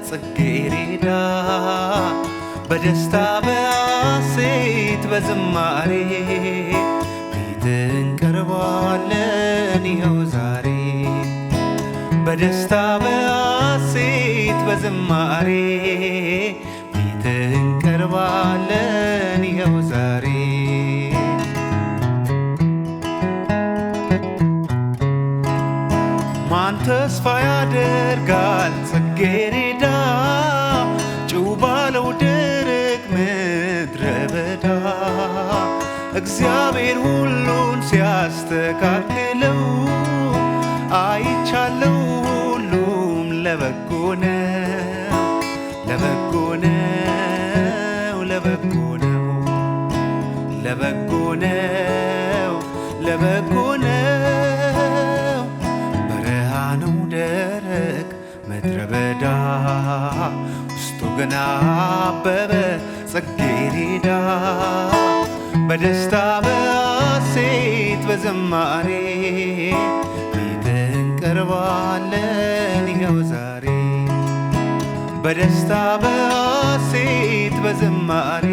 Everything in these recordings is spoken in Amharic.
ጽጌረዳ በደስታ በሐሴት በዝማሬ ፊትህ እንቀርባለን ይኸው ዛሬ በደስታ በሐሴት በዝማሬ ፊትህ እንቀርባለን ይኸው ዛሬ ማን ተስፋ ያደርጋል ጽጌረዳ ጭው ባለው ደረቅ ምድረ በዳ እግዚአብሔር ሁሉን ሲያስተካክለው አይቻለው ሁሉም ለበጎ ነው ለበጎ ነው ለበጎ ነው ለበጎ ነው ለበጎ ነው በረሃ ነው ደረቅ ምድረ በዳ ውስጡ ግን አበበ ጽጌረዳ በደስታ በሐሴት በዝማሬ ፊትህ እንቀርባለን ይኸው ዛሬ በደስታ በሐሴት በዝማሬ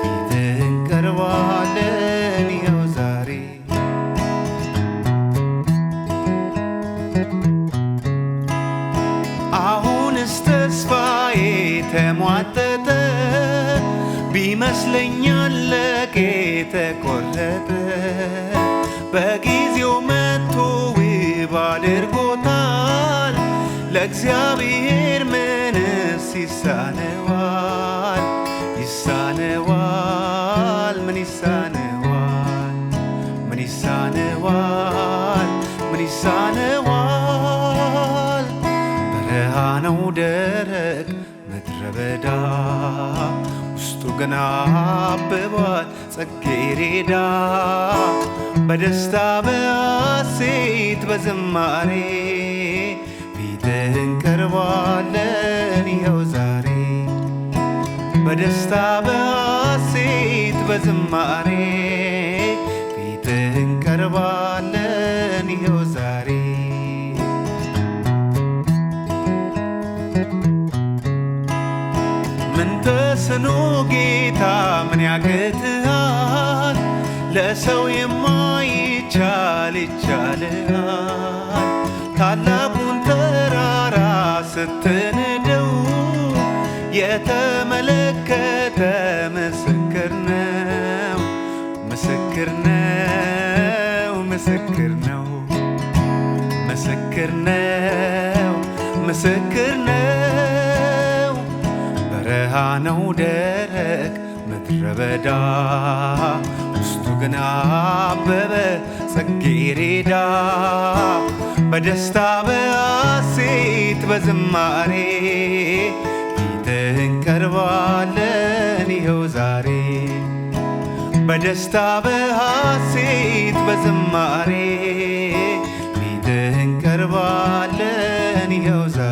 ፊትህ እንቀርባለን ይኸው ዛሬ አሁንስ ተስፋዬ ተሟጠጠ ቢመስለኝ አለቀ የተቆረጠ በጊዜው መጥቶ ውብ አድርጎታል ለእግዚአብሔር ምንስ ይሳነዋል ይሳነዋል ምን ይሳነዋል ምን ይሳነዋል ምን ይሳነዋል በረሃ ነው ደረቅ ምድረ በዳ ውስጡ ግን አብቧል ጽጌረዳ በደስታ በሐሴት በዝማሬ ፊትህ እንቀርባለን ይኸው ዛሬ በደስታ በሐሴት በዝማሬ ፊትህ እንቀርባለን ይኸው ዛሬ ምን ተስኖ ጌታ ምን ያቅትሃል ለሰው የማይቻል ይቻልሃል ታላቁን ተራራ ስትንደው የተመለከተ ምስክር ነው ምስክር ነው ምስክር ነው ምስክር ነው ምስክር ነው በረሃ ነው ደረቅ ምድረ በዳ ውስጡ ግን አበበ ጽጌረዳ በደስታ በሐሴት በዝማሬ ፊትህ እንቀርባለን ይኸው ዛሬ በደስታ በሐሴት በዝማሬ ፊትህ እንቀርባለን ይኸው ዛሬ